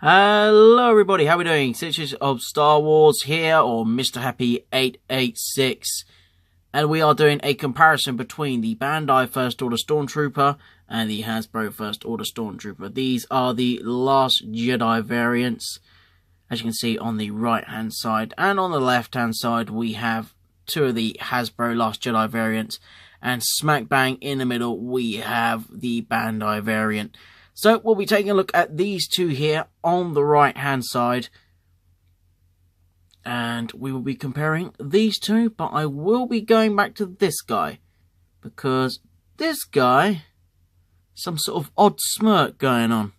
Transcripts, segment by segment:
Hello everybody, how are we doing? Stitches of Star Wars here, or Mr. Happy 886, and we are doing a comparison between the Bandai First Order Stormtrooper and the Hasbro First Order Stormtrooper. These are the Last Jedi variants, as you can see on the right hand side, and on the left hand side we have two of the Hasbro Last Jedi variants, and smack bang in the middle we have the Bandai variant. So we'll be taking a look at these two here on the right hand side, and we will be comparing these two, but I will be going back to this guy because this guy, some sort of odd smirk going on.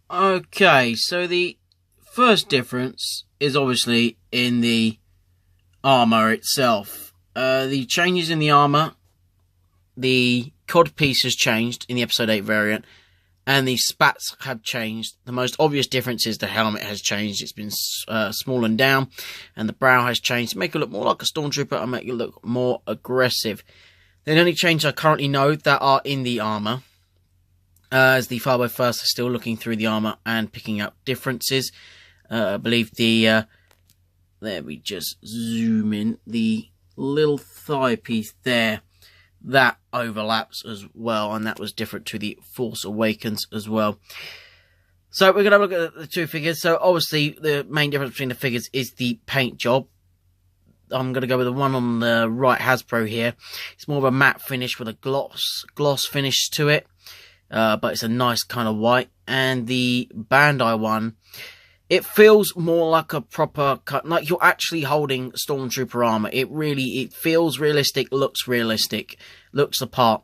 Okay, so the first difference is obviously in the armor itself. The changes in the armor. The cod piece has changed in the Episode 8 variant, and the spats have changed. The most obvious difference is the helmet has changed. It's been smallened down, and the brow has changed to make it look more like a Stormtrooper and make it look more aggressive. The only changes I currently know that are in the armor, as the 5x1st are still looking through the armor and picking up differences. I believe the, there we just zoom in, the little thigh piece there, that overlaps as well, and that was different to the Force Awakens as well. So we're going to look at the two figures. So obviously the main difference between the figures is the paint job. I'm going to go with the one on the right, Hasbro here. It's more of a matte finish with a gloss finish to it, but it's a nice kind of white. And the Bandai one, it feels more like a proper cut, like you're actually holding Stormtrooper armor. It feels realistic, looks the part.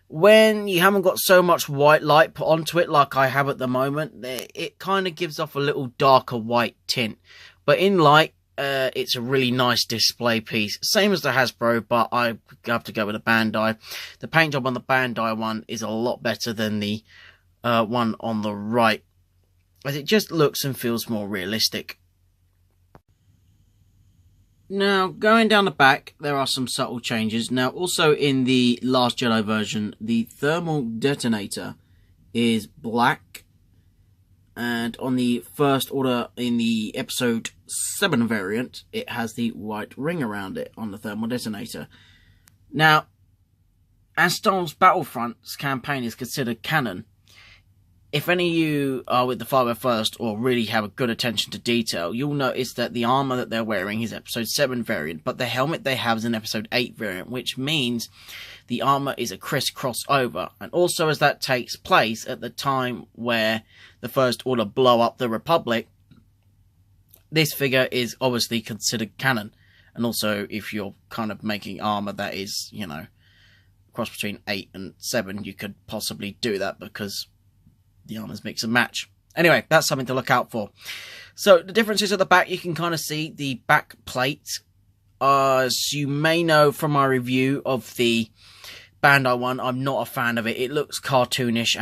When you haven't got so much white light put onto it like I have at the moment, it kind of gives off a little darker white tint. But in light, it's a really nice display piece. Same as the Hasbro, but I have to go with the Bandai. The paint job on the Bandai one is a lot better than the one on the right, as it just looks and feels more realistic. Now, going down the back, there are some subtle changes. Now, also in the Last Jedi version, the thermal detonator is black. And on the First Order, in the Episode 7 variant, it has the white ring around it on the thermal detonator. Now, as Star Wars Battlefront's campaign is considered canon, if any of you are with the 5x1st or really have a good attention to detail, you'll notice that the armor that they're wearing is Episode 7 variant, but the helmet they have is an Episode 8 variant, which means the armor is a crisscross over. And also, as that takes place at the time where the First Order blow up the Republic, this figure is obviously considered canon. And also, if you're kind of making armor that is, you know, cross between 8 and 7, you could possibly do that because the armors mix and match. Anyway, that's something to look out for. So the differences at the back, you can kind of see the back plate. As you may know from my review of the Bandai one, I'm not a fan of it. It looks cartoonish,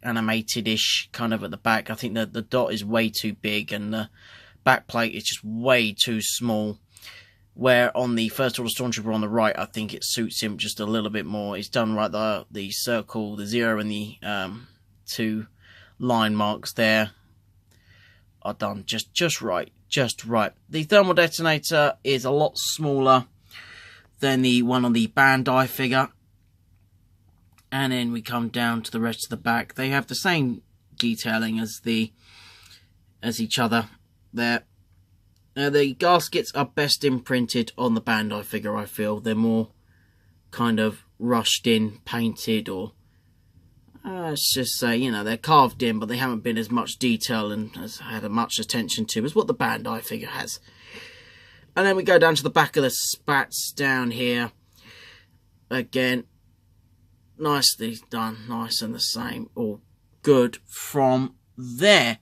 animated-ish kind of at the back. I think that the dot is way too big and the back plate is just way too small. Where on the First Order Stormtrooper on the right, I think it suits him just a little bit more. It's done right, the circle, the 0 and the two line marks there are done just right. The thermal detonator is a lot smaller than the one on the Bandai figure, and then we come down to the rest of the back. They have the same detailing as each other there. The gaskets are best imprinted on the Bandai figure. I feel they're more kind of rushed in, painted, or let's just say, you know, they're carved in, but they haven't been as much detail and has had as much attention to as what the Bandai figure has. And then we go down to the back of the spats down here. Again, nicely done, nice and the same, all good from there.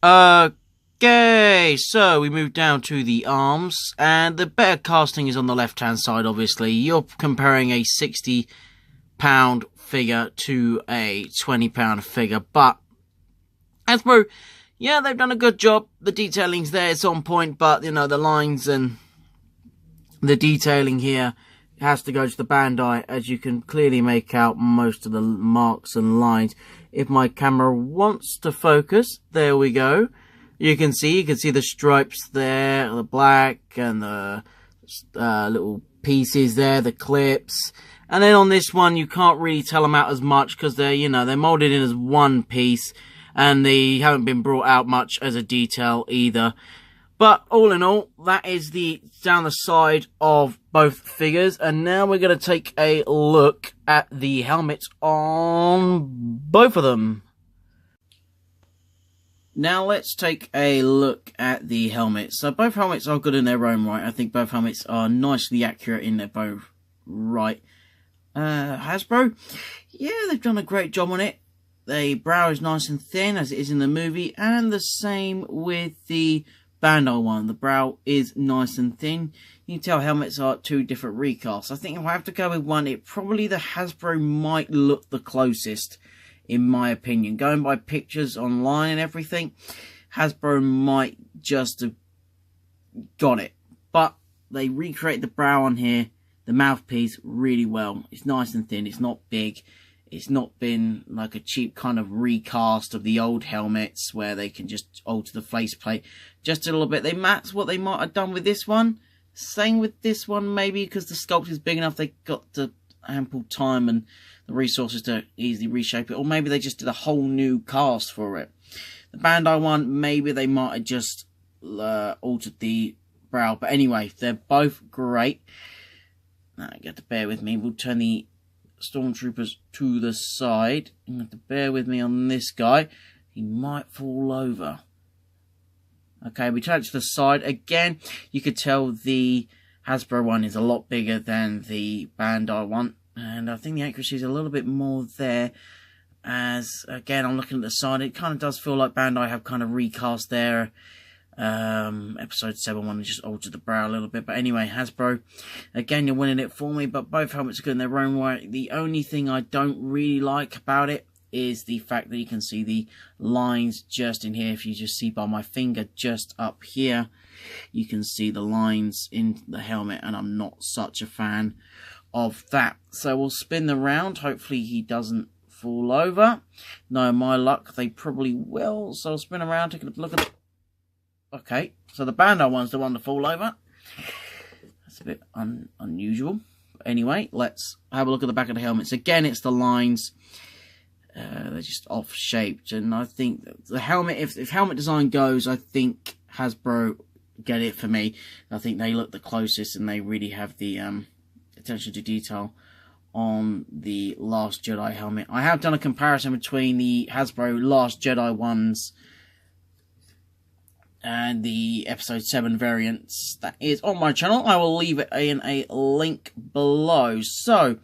Okay, so we move down to the arms, and the better casting is on the left-hand side, obviously. You're comparing a £60 figure to a £20 figure, but Hasbro, yeah, they've done a good job. The detailing's there, it's on point, but, you know, the lines and the detailing here has to go to the Bandai, as you can clearly make out most of the marks and lines. If my camera wants to focus, there we go. You can see the stripes there, the black and the little pieces there, the clips. And then on this one, you can't really tell them out as much because they're, you know, they're molded in as one piece and they haven't been brought out much as a detail either. But all in all, that is down the side of both figures. And now we're going to take a look at the helmets on both of them. Now let's take a look at the helmets. So both helmets are good in their own right. I think both helmets are nicely accurate in their both right. Hasbro, yeah, they've done a great job on it. The brow is nice and thin as it is in the movie, and the same with the Bandai one. The brow is nice and thin. You can tell helmets are two different recasts. I think if I have to go with one, probably the Hasbro might look the closest, in my opinion. Going by pictures online and everything, Hasbro might just have got it. But they recreate the brow on here, the mouthpiece, really well. It's nice and thin. It's not big. It's not been like a cheap kind of recast of the old helmets where they can just alter the faceplate just a little bit. That's what they might have done with this one. Same with this one, maybe, because the sculpt is big enough. They got the ample time and the resources to easily reshape it. Or maybe they just did a whole new cast for it. The Bandai one, maybe they might have just altered the brow. But anyway, they're both great. Now, you have to bear with me. We'll turn the Stormtroopers to the side. You have to bear with me on this guy. He might fall over. Okay, we turn it to the side. Again, you could tell the Hasbro one is a lot bigger than the Bandai one. And I think the accuracy is a little bit more there. As, again, I'm looking at the side. It kind of does feel like Bandai have kind of recast their episode 7 one and just altered the brow a little bit. But anyway, Hasbro, again, you're winning it for me. But both helmets are good in their own way. The only thing I don't really like about it is the fact that you can see the lines just in here. If you just see by my finger just up here, you can see the lines in the helmet, and I'm not such a fan of that. So we'll spin the round. Hopefully he doesn't fall over. No, my luck, they probably will. So I'll spin around, take a look at it. Okay, so the Bandai one's the one to fall over. That's a bit unusual. But anyway, let's have a look at the back of the helmets. Again, it's the lines. They're just off-shaped. And I think the helmet, if helmet design goes, I think Hasbro get it for me. I think they look the closest, and they really have the attention to detail on the Last Jedi helmet. I have done a comparison between the Hasbro Last Jedi ones and the episode 7 variants. That is on my channel. I will leave it in a link below. So,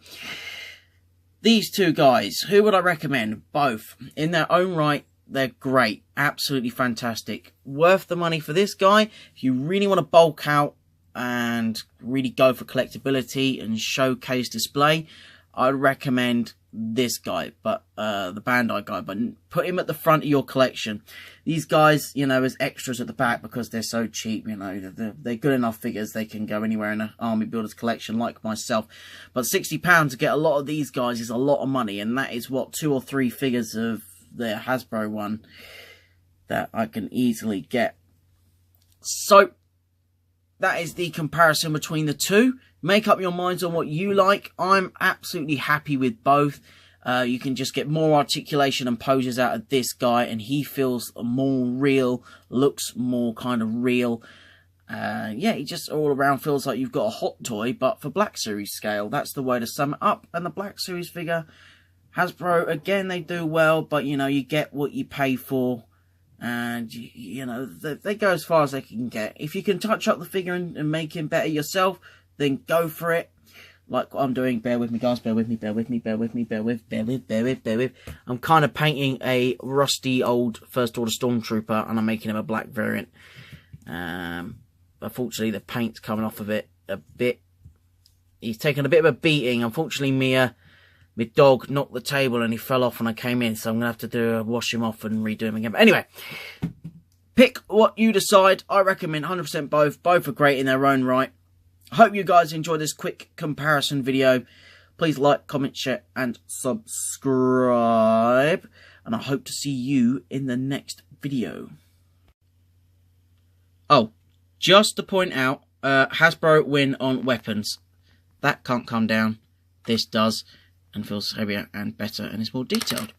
these two guys, who would I recommend? Both. In their own right, they're great. Absolutely fantastic. Worth the money for this guy. If you really want to bulk out and really go for collectability and showcase display, I'd recommend this guy, but the Bandai guy, but put him at the front of your collection. These guys, you know, as extras at the back because they're so cheap, you know, they're good enough figures. They can go anywhere in an Army Builders collection like myself. But £60 to get a lot of these guys is a lot of money, and that is what 2 or 3 figures of the Hasbro one that I can easily get. So that is the comparison between the two. Make up your minds on what you like. I'm absolutely happy with both. You can just get more articulation and poses out of this guy, and he feels more real, looks more kind of real. Yeah, he just all around feels like you've got a hot toy, but for Black Series scale. That's the way to sum it up. And the Black Series figure, Hasbro, again, they do well, but, you know, you get what you pay for. And, you know, they go as far as they can get. If you can touch up the figure and make him better yourself, then go for it. Like what I'm doing. Bear with me, guys. Bear with me, bear with me, bear with me, bear with. I'm kind of painting a rusty old First Order Stormtrooper, and I'm making him a black variant. Unfortunately, the paint's coming off of it a bit. He's taken a bit of a beating. Unfortunately, my dog knocked the table and he fell off when I came in, so I'm going to have to wash him off and redo him again. But anyway, pick what you decide. I recommend 100% both. Both are great in their own right. I hope you guys enjoyed this quick comparison video. Please like, comment, share, and subscribe. And I hope to see you in the next video. Oh, just to point out, Hasbro win on weapons. That can't come down. This does, and feels heavier and better, and is more detailed.